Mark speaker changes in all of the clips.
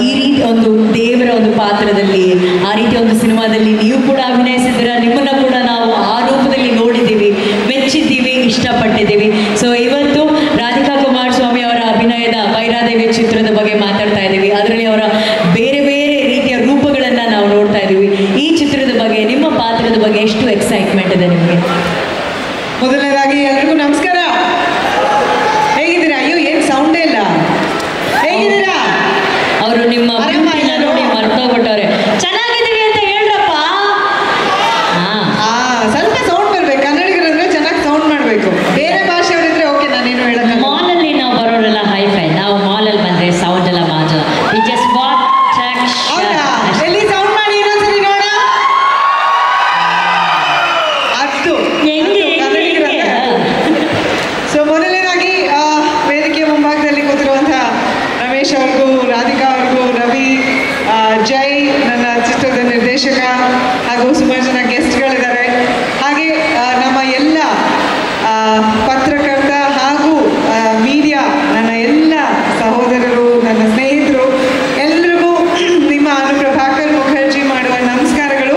Speaker 1: ಈ ರೀತಿ ಒಂದು ದೇವರ ಒಂದು ಪಾತ್ರದಲ್ಲಿ ಆ ರೀತಿ ಒಂದು ಸಿನಿಮಾದಲ್ಲಿ ನೀವು ಕೂಡ ಅಭಿನಯಿಸಿದ್ದೀರಾ. ನಿಮ್ಮನ್ನು ಕೂಡ ನಾವು ಆ ರೂಪದಲ್ಲಿ ನೋಡಿದ್ದೀವಿ, ಮೆಚ್ಚಿದ್ದೀವಿ, ಇಷ್ಟಪಟ್ಟಿದ್ದೀವಿ. ಸೊ ಇವತ್ತು ರಾಧಿಕಾ ಕುಮಾರಸ್ವಾಮಿ ಅವರ ಅಭಿನಯದ ಭೈರಾದೇವಿ ಚಿತ್ರದ ಬಗ್ಗೆ ಮಾತಾಡ್ತಾ ಇದ್ದೀವಿ. ಅದರಲ್ಲಿ ಅವರ ಬೇರೆ ಬೇರೆ ರೀತಿಯ ರೂಪಗಳನ್ನು ನಾವು ನೋಡ್ತಾ ಇದ್ದೀವಿ. ಈ ಚಿತ್ರದ ಬಗ್ಗೆ, ನಿಮ್ಮ ಪಾತ್ರದ ಬಗ್ಗೆ ಎಷ್ಟು ಎಕ್ಸೈಟ್ಮೆಂಟ್ ಇದೆ ನಿಮಗೆ?
Speaker 2: ಮೊದಲನೇದಾಗಿ ಎಲ್ರಿಗೂ ನಮಸ್ಕಾರ. ಹೇಗಿದ್ದೀರಾ? ಅಯ್ಯೋ ಏನು ಸೌಂಡೇ ಇಲ್ಲ. ಹೇಗಿದ್ದೀರಾ?
Speaker 1: ಅವರು ನಿಮ್ಮ ನೋಡಿ ಮರ್ತೋಗ್ಬಿಟ್ಟವ್ರೆ. ಚೆನ್ನಾಗಿದ್ದೀವಿ ಅಂತ ಹೇಳ್ರಪ್ಪ.
Speaker 2: ಸ್ವಲ್ಪ ಸೌಂಡ್ ಬರ್ಬೇಕು. ಕನ್ನಡಿಗರಂದ್ರೆ ಚೆನ್ನಾಗಿ ಸೌಂಡ್ ಮಾಡಬೇಕು. ಬೇರೆ ಭಾಷೆಯವರಿದ್ರೆ ಓಕೆ, ನಾನೇನು ಹೇಳಲ್ಲ.
Speaker 1: ಮಾಲಲ್ಲಿ ನಾವು ಬರೋರೆಲ್ಲ ಹೈಫೈ. ನಾವು ಮಾಲಲ್ಲಿ ಬಂದ್ರೆ ಸೌಂಡ್ ಎಲ್ಲ ಮಾಜ. ವಿ ಜಸ್ಟ್ ವಾಟ್
Speaker 2: ಎಲ್ಲಿ ಸೌಂಡ್ ಮಾಡಿ ಇನ್ನೊಂದ್ಸರಿ ನೋಡ. ಅದು ಸೊ ಮೊದಲನೇದಾಗಿ ವೇದಿಕೆ ಮುಂಭಾಗದಲ್ಲಿ ಕೂತಿರುವಂತಹ ರಮೇಶ್ ಅವ್ರಿಗೂ, ರಾಧಿಕಾ ಅವ್ರಿಗೂ, ರವಿ, ಜೈ ನನ್ನ ಚಿತ್ರದ ನಿರ್ದೇಶಕ, ಹಾಗೂ ಸುಮಾರು ಜನ ಗೆಸ್ಟ್ಗಳಿದ್ದಾರೆ. ಹಾಗೆ ನಮ್ಮ ಎಲ್ಲ ಪತ್ರಕರ್ತ ಹಾಗೂ ಮೀಡಿಯಾ, ನನ್ನ ಎಲ್ಲ ಸಹೋದರರು, ನನ್ನ ಸ್ನೇಹಿತರು, ಎಲ್ರಿಗೂ ನಿಮ್ಮ ಅನುಪ್ರಭಾಕರ್ ಮುಖರ್ಜಿ ಮಾಡುವ ನಮಸ್ಕಾರಗಳು.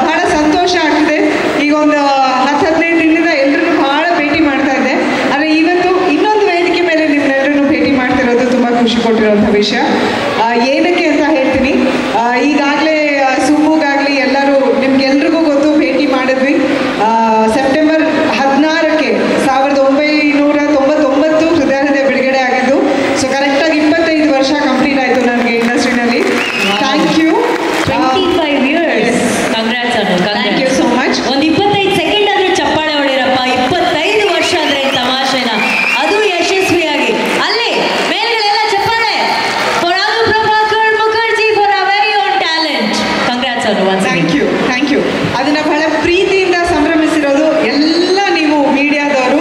Speaker 2: ಬಹಳ ಸಂತೋಷ ಆಗ್ತಿದೆ. ಈಗ ಒಂದು 10-15 ದಿನದಿಂದ ಎಲ್ಲರೂ ಬಹಳ ಭೇಟಿ ಮಾಡ್ತಾ ಇದ್ದೆ. ಆದರೆ ಇವತ್ತು ಇನ್ನೊಂದು ವೇದಿಕೆ ಮೇಲೆ ನಿಮ್ಮೆಲ್ಲರೂ ಭೇಟಿ ಮಾಡ್ತಿರೋದು ತುಂಬ ಖುಷಿ ಕೊಟ್ಟಿರೋಂಥ ವಿಷಯ. ಏನಕ್ಕೆ ಅಂತ ಹೇಳ್ತೀನಿ. ಈಗಾಗಲೇ ಸುಮ್ಮುಗಾಗಲಿ ಎಲ್ಲರೂ ನಿಮ್ಗೆಲ್ರಿಗೂ ಗೊತ್ತು, ಭೇಟಿ ಮಾಡಿದ್ವಿ. ಸೆಪ್ಟೆಂಬರ್ 16ಕ್ಕೆ 1999 ಹೃದಯ ಬಿಡುಗಡೆ ಆಗಿದ್ದು. ಸೊ ಕರೆಕ್ಟಾಗಿ 25 ವರ್ಷ ಕಂಪ್ಲೀಟ್ ಆಯಿತು ನನಗೆ ಇಂಡಸ್ಟ್ರಿನಲ್ಲಿ. Thank you.
Speaker 1: 25 years. ಕಂಗ್ರಾಟ್ಸ್ ಅನ್ನು.
Speaker 2: Thank you so much.
Speaker 1: ಒಂದು 25 ಸೆಕೆಂಡ್ ಆದ್ರೂ ಚಪ್ಪಾಳೆ ಹೊಡಿರಪ್ಪ. 25 ವರ್ಷ ಅಂದ್ರೆ ತಮಾಷೆನ, ಅದು ಯಶಸ್ವಿಯಾಗಿ. ಅಲ್ಲಿ ಮೇಲ್ಗಳೆಲ್ಲ ಚಪ್ಪಾಳೆ. For Anu Prabhakar Mukherjee, for a very own talent. Congrats ಅನ್ನು.
Speaker 2: Thank you, thank you. ಅದನ್ನ ಬಹಳ ಪ್ರೀತಿಯಿಂದ ಸಂಭ್ರಮಿಸಿರೋದು ಎಲ್ಲ ನೀವು ಮೀಡಿಯಾದವರು,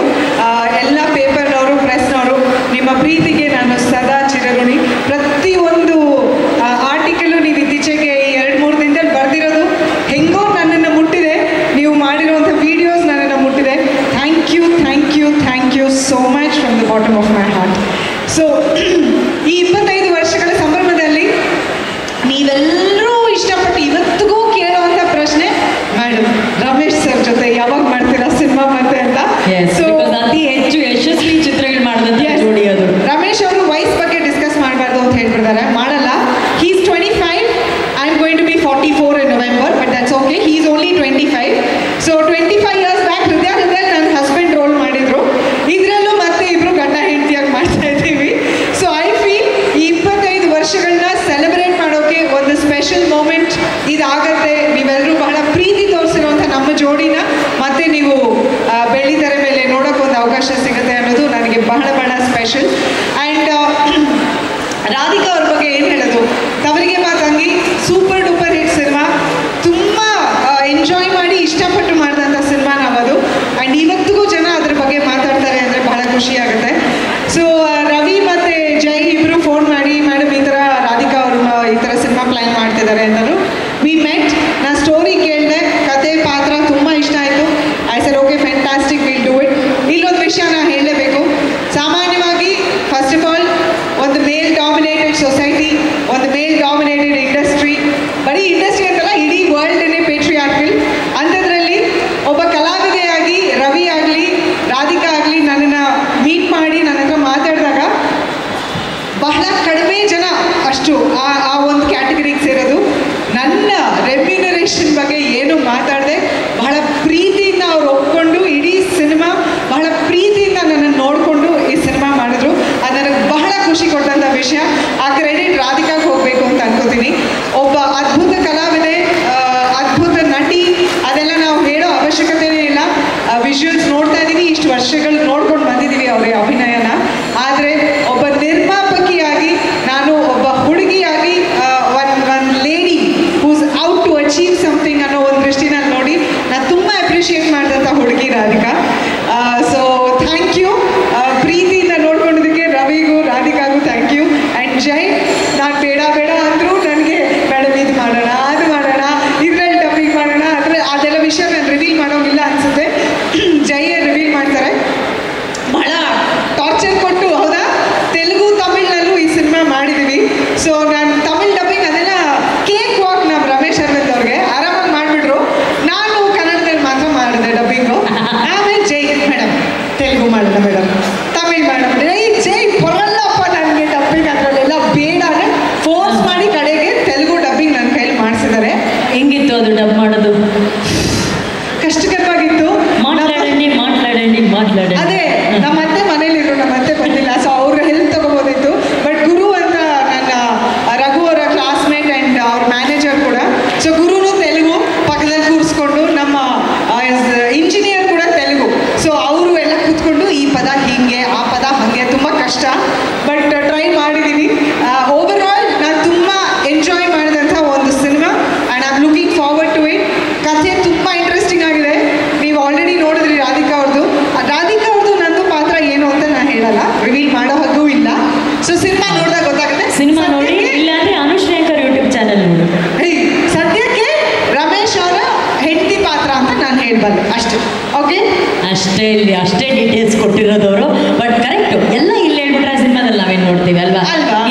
Speaker 2: ಎಲ್ಲ ಪೇಪರ್ನವರು, ಪ್ರೆಸ್ನವರು. ನಿಮ್ಮ ಪ್ರೀತಿಗೆ ನಾನು ಸದಾ ಚಿರಋಣಿ. ಪ್ರತಿಯೊಂದು ಆರ್ಟಿಕಲು ನೀವು ಇತ್ತೀಚೆಗೆ 2-3 ದಿನದಲ್ಲಿ ಬರೆದಿರೋದು ಹೆಂಗೋ ನನ್ನನ್ನು ಮುಟ್ಟಿದೆ. ನೀವು ಮಾಡಿರುವಂಥ ವಿಡಿಯೋಸ್ ನನ್ನನ್ನು ಮುಟ್ಟಿದೆ. Thank you, thank you, thank you so much from the bottom of my heart. So ಈ 25 ವರ್ಷಗಳ ಸಂಭ್ರಮದಲ್ಲಿ ನೀವೆಲ್ಲರೂ ಇಷ್ಟಪಟ್ಟು ಇವತ್ತಿಗೂ ಕೇಳುವಂಥ ಪ್ರಶ್ನೆ, ಮೇಡಮ್ ರಮೇಶ್ ಸರ್ ಜೊತೆ ಯಾವಾಗ ಮಾಡ್ತೀರಾ ಸಿನಿಮಾ ಮತ್ತೆ ಅಂತ.
Speaker 1: ಸೊ ಅತಿ ಹೆಚ್ಚು ಯಶಸ್ವಿ ಚಿತ್ರಗಳು ಮಾಡಿದಂತೆ ಜೋಡಿ ಅದು.
Speaker 2: ರಮೇಶ್ ಅವರು ವಯಸ್ಸು ಬಗ್ಗೆ ಡಿಸ್ಕಸ್ ಮಾಡಬಾರ್ದು ಅಂತ ಹೇಳ್ಬಿಡ್ತಾರೆ. ಮಾಡಲ್ಲ. He is 25. I am going to be 44 in November, but that's okay. He is only 25. So 25 years back ಹೃದಯ ನನ್ನ ಹಸ್ಬೆಂಡ್ ರೋಲ್ ಮಾಡಿದ್ರು. ಇದರಲ್ಲೂ ಮತ್ತೆ ಇಬ್ರು ಗಂಡ ಹೆಂಡತಿಯಾಗಿ ಮಾಡ್ತಾ ಇದ್ದೀವಿ. ಸೊ ಐ ಫೀಲ್ ಈ 25 ವರ್ಷಗಳನ್ನ ಸೆಲೆಬ್ರೇಟ್ ಮಾಡೋಕೆ ಒಂದು ಸ್ಪೆಷಲ್ ಮೂಮೆಂಟ್ ಇದಾಗತ್ತೆ. ನೀವೆಲ್ಲರೂ ಬಹಳ ಪ್ರೀತಿ ತೋರಿಸಿರುವಂಥ ನಮ್ಮ ಜೋಡಿನ ಮತ್ತೆ ನೀವು ಬೆಳ್ಳಿತೆರೆ ಮೇಲೆ ನೋಡೋಕೆ ಒಂದು ಅವಕಾಶ ಸಿಗುತ್ತೆ ಅನ್ನೋದು ನನಗೆ ಬಹಳ ಬಹಳ ಸ್ಪೆಷಲ್. ಆ್ಯಂಡ್ ರಾಧಿಕಾ ಅವ್ರ ಬಗ್ಗೆ ಏನು ಹೇಳೋದು, ತವರಿಗೆ Matangi super duper hit cinema. ತುಂಬ ಎಂಜಾಯ್ ಮಾಡಿ ಇಷ್ಟಪಟ್ಟು ಮಾಡಿದಂಥ ಸಿನಿಮಾ ನಾವದು. ಆ್ಯಂಡ್ ಇವತ್ತಿಗೂ ಜನ ಅದ್ರ ಬಗ್ಗೆ ಮಾತಾಡ್ತಾರೆ ಅಂದರೆ ಬಹಳ ಖುಷಿ ಆಗುತ್ತೆ. ಸೊ ರವಿ ಮತ್ತು ಜೈ ಇಬ್ಬರು ಫೋನ್ ಮಾಡಿ, ಮೇಡಮ್ ಈ ಥರ ರಾಧಿಕಾ ಅವರು ಈ ಥರ ಸಿನಿಮಾ ಪ್ಲ್ಯಾನ್ ಮಾಡ್ತಿದ್ದಾರೆ ಅಂತಲೂ. We met. ನಾನು ಸ್ಟೋರಿ ಕೇಳಿದೆ, ಕತೆ ಪಾತ್ರ ತುಂಬ ಇಷ್ಟ ಆಯಿತು. I said okay fantastic, will do it. ಇಲ್ಲೊಂದು ವಿಷಯ ನಾನು ಹೇಳಲೇಬೇಕು. ಸಾಮಾನ್ಯವಾಗಿ ಫಸ್ಟ್ ಆಫ್ ಆಲ್ ಒಂದು ಮೇಲ್ ಡಾಮಿನೇಟೆಡ್ ಸೊಸೈಟಿ, ಒಂದು ಮೇಲ್ ಡಾಮಿನೇಟೆಡ್ ಇಂಡಸ್ಟ್ರಿ, ಬರೀ ಇಂಡಸ್ಟ್ರಿ ಅಂತಲ್ಲ ಇಡೀ ವರ್ಲ್ಡನ್ನೇ ಪೇಟ್ರಿಯಾರ್ಕಲ್. ಅಂಥದ್ರಲ್ಲಿ ಒಬ್ಬ ಕಲಾವಿದೆಯಾಗಿ ರವಿ ಆಗಲಿ ರಾಧಿಕಾ ಆಗಲಿ ನನ್ನನ್ನು ಮೀಟ್ ಮಾಡಿ ನನ್ನ ಹತ್ರ ಮಾತಾಡಿದಾಗ ಬಹಳ ಕಡಿಮೆ ಜನ ಅಷ್ಟು ಆ ಒಂದು ಕ್ಯಾಟಗರಿಗೆ ಸೇರೋದು. ನನ್ನ ರೆಮ್ಯುನರೇಷನ್ ಬಗ್ಗೆ ಏನು ಮಾತಾಡದೆ ಬಹಳ ಪ್ರೀತಿಯಿಂದ ಅವ್ರು ಒಪ್ಕೊಂಡು ಇಡೀ ಸಿನಿಮಾ ಬಹಳ ಪ್ರೀತಿಯಿಂದ ನನ್ನನ್ನು ನೋಡಿಕೊಂಡು ಈ ಸಿನಿಮಾ ಮಾಡಿದ್ರು. ಅದು ನನಗೆ ಬಹಳ ಖುಷಿ ಕೊಟ್ಟಂಥ ವಿಷಯ. ಆ ಕ್ರೆಡಿಟ್ ರಾಧಿಕಾಗೆ ಹೋಗಬೇಕು ಅಂತ ಅನ್ಕೋತೀನಿ. ಒಬ್ಬ ಅದ್ಭುತ ಕಲಾವಿದೆ, ಅದ್ಭುತ ನಟಿ, ಅದೆಲ್ಲ ನಾವು ಹೇಳೋ ಅವಶ್ಯಕತೆನೇ ಇಲ್ಲ. ವಿಜುವಲ್ಸ್ ನೋಡ್ತಾ ಇದ್ದೀವಿ, ಇಷ್ಟು ವರ್ಷಗಳು ನೋಡ್ಕೊಂಡು ಬಂದಿದ್ದೀವಿ ಅವರ ಅಭಿನಯನ. ಆದರೆ ಒಬ್ಬ ನಿರ್ಮಾಪಕಿಯಾಗಿ, ನಾನು ಒಬ್ಬ ಹುಡುಗಿಯಾಗಿ, one lady who's out to achieve something ಅನ್ನೋ ಒಂದು ದೃಷ್ಟಿನಲ್ಲಿ ನೋಡಿ ನಾನು ತುಂಬ ಅಪ್ರಿಷಿಯೇಟ್ ಮಾಡಿದಂಥ ಹುಡುಗಿ ರಾಧಿಕಾ. So thank you. ಪ್ರೀತಿಯಿಂದ ನೋಡ್ಕೊಂಡಿದ್ದಕ್ಕೆ ರವಿಗೂ ರಾಧಿಕಾಗೂ ಥ್ಯಾಂಕ್ ಯು. ಆ್ಯಂಡ್ ಜೈ, ನಾನು ಬೇಡ ಬೇಡ ಅಂದರೂ ನನಗೆ ಮೇಡಮ್ ಇದು ಸೊ ನಾನು ತಮಿಳ್ ಡಬ್ಬಿಂಗ್ ಅದೆಲ್ಲ ಕೇಕ್ ವಾಕ್ ನಮ್ಮ ರಮೇಶ್ ಅರವಿಂದ್ ಅವ್ರಿಗೆ ಆರಾಮಾಗಿ ಮಾಡಿಬಿಟ್ರು. ನಾನು ಕನ್ನಡದಲ್ಲಿ ಮಾತ್ರ ಮಾಡಿದೆ ಡಬ್ಬಿಂಗು. ಆಮೇಲೆ ಜೈ ಮೇಡಮ್ ತೆಲುಗು ಮಾಡಿದೆ ಮೇಡಮ್, ತಮಿಳ್ ಮೇಡಮ್ ಜೈ ಬರಲ್ಲಪ್ಪ ನನಗೆ ಡಬ್ಬಿಂಗ್ ಅದರಲ್ಲೆಲ್ಲ ಬೇಡ ಅಂದರೆ ಫೋರ್ಸ್ ಮಾಡಿ ಕಡೆಗೆ ತೆಲುಗು ಡಬ್ಬಿಂಗ್ ನನ್ನ ಕೈಲಿ ಮಾಡಿಸಿದ್ದಾರೆ.
Speaker 1: ಹೆಂಗಿತ್ತು ಅದು ಡಬ್ ಮಾಡೋದು?
Speaker 2: ಕಷ್ಟಕರವಾಗಿತ್ತು. ಅದೇ ನಮ್ಮ ಅತ್ತೆ ಮನೇಲಿದ್ರು, ನಮ್ಮ ಅತ್ತೆ ಬಂದಿಲ್ಲ, ಸೊ ಅವ್ರ ಹೆಲ್ಪ್ ತಗೋಬೋದಿತ್ತು. ಬಟ್ ಗುರು ಅಂತ ನನ್ನ ರಘು ಅವರ ಕ್ಲಾಸ್ಮೇಟ್ ಆ್ಯಂಡ್ ಅವ್ರ ಮ್ಯಾನೇಜರ್ ಕೂಡ. ಸೊ ಗುರುನು ತೆಲುಗು ಪಕ್ಕದಲ್ಲಿ ಕೂರಿಸ್ಕೊಂಡು, ನಮ್ಮ ಇಂಜಿನಿಯರ್ ಕೂಡ ತೆಲುಗು. ಸೊ ಅವರು ಎಲ್ಲ ಕೂತ್ಕೊಂಡು ಈ ಪದ ಹೀಗೆ, ಆ ಪದ ಹಾಗೆ, ತುಂಬ ಕಷ್ಟ. ಬಟ್ ಟ್ರೈ ಮಾಡಿದ್ದೀನಿ. ಓವರ್ ಆಲ್ ನಾನು ತುಂಬ ಎಂಜಾಯ್ ಮಾಡಿದಂಥ ಒಂದು cinema and I am looking forward to it. ಕಥೆ ತುಂಬ ಇಂಟ್ರೆಸ್ಟಿಂಗ್ ಆಗಿದೆ. ನೀವು ಆಲ್ರೆಡಿ ನೋಡಿದ್ರಿ ರಾಧಿಕಾ ಅವ್ರದ್ದು. ರಾಧಿಕಾ ಅವ್ರದ್ದು ನಂದು ಪಾತ್ರ ಏನು ಅಂತ ನಾನು ಹೇಳಲ್ಲ, ರಿವೀಲ್ ಮಾಡೋ ಹಾಗೂ ಇಲ್ಲ. ಸೊ ಸಿನಿಮಾ ನೋಡಿದಾಗ ಗೊತ್ತಾಗುತ್ತೆ.
Speaker 1: ಸಿನಿಮಾ ನೋಡಿ, ಇಲ್ಲಾಂದ್ರೆ ಅನುಶ್ರೇಖರ್ ಯೂಟ್ಯೂಬ್ ಚಾನಲ್ ನೋಡು.
Speaker 2: ಸದ್ಯಕ್ಕೆ ರಮೇಶ್ ಅವರ ಹೆಂಡತಿ ಪಾತ್ರ ಅಂತ ನಾನು ಹೇಳ್ಬಲ್ಲೆ ಅಷ್ಟೇ. ಓಕೆ,
Speaker 1: ಅಷ್ಟೇ ಡೀಟೇಲ್ಸ್ ಕೊಟ್ಟಿರೋದವರು. ಬಟ್ ಕರೆಕ್ಟು, ಎಲ್ಲ ಇಲ್ಲಿ ಹೇಳ್ಬಿಟ್ರೆ ಸಿನಿಮಾದಲ್ಲಿ ನಾವೇನು ನೋಡ್ತೀವಿ ಅಲ್ವಾ?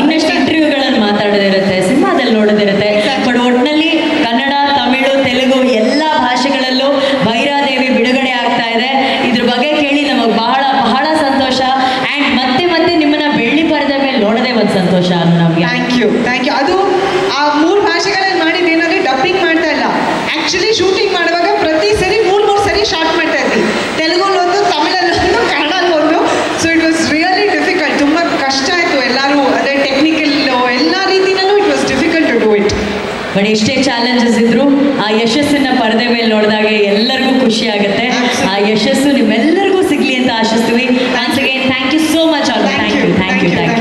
Speaker 1: ಇನ್ನಷ್ಟು ಇಂಟರ್ವ್ಯೂಗಳಲ್ಲಿ ಮಾತಾಡೋದಿರುತ್ತೆ, ಸಿನಿಮಾದಲ್ಲಿ ನೋಡೋದಿರುತ್ತೆ. ಬಟ್ ಒಟ್ಟಿನಲ್ಲಿ ಕನ್ನಡ, ತಮಿಳು, ತೆಲುಗು ಎಲ್ಲ ಭಾಷೆಗಳಲ್ಲೂ ಭೈರಾದೇವಿ ಬಿಡುಗಡೆ ಆಗ್ತಾ ಇದೆ. ಇದ್ರ ಬಗ್ಗೆ ಕೇಳಿ ನಮಗೆ ಬಹಳ ಬಹಳ ಸಂತೋಷ. ಆ್ಯಂಡ್ ಮತ್ತೆ ಮತ್ತೆ ನಿಮ್ಮನ್ನ ಬೆಳ್ಳಿ ಪರದೆ ಮೇಲೆ ನೋಡೋದೇ ಒಂದು ಸಂತೋಷ ನಮಗೆ.
Speaker 2: Thank you. ಅದು ಆ 3 ಭಾಷೆಗಳಲ್ಲಿ ಮಾಡಿದ್ದೇನಂದ್ರೆ ಡಬ್ಬಿಂಗ್ ಮಾಡ್ತಾ ಇಲ್ಲ, ಆ್ಯಕ್ಚುಲಿ ಶೂಟಿಂಗ್ ಮಾಡುವಾಗ ಪ್ರತಿ ಸರಿ 3 ಸರಿ ಶಾರ್ಟ್ ಮಾಡ್ತಾ ಇದ್ವಿ. ತೆಲುಗಲ್ಲೊಂದು, ತಮಿಳಲ್ಲೊಂದು, ಕನ್ನಡಲ್ಲೊಂದು. So it was really difficult. ತುಂಬ ಕಷ್ಟ ಆಯಿತು. ಎಲ್ಲರೂ ಅದೇ ಟೆಕ್ನಿಕಲ್ ಎಲ್ಲ ರೀತಿಯಲ್ಲೂ it was difficult to do it.
Speaker 1: But ಎಷ್ಟೇ ಚಾಲೆಂಜಸ್ ಇದ್ರು ಆ ಯಶಸ್ಸನ್ನ ಪರದೆ ಮೇಲೆ ನೋಡಿದಾಗ ಎಲ್ಲರಿಗೂ ಖುಷಿ ಆಗುತ್ತೆ. ಆ ಯಶಸ್ಸು ನಿಮ್ಮೆಲ್ಲರಿಗೂ ಸಿಗ್ಲಿ ಅಂತ ಆಶಿಸ್ತೀವಿ. Once again thank you so much. Thank you.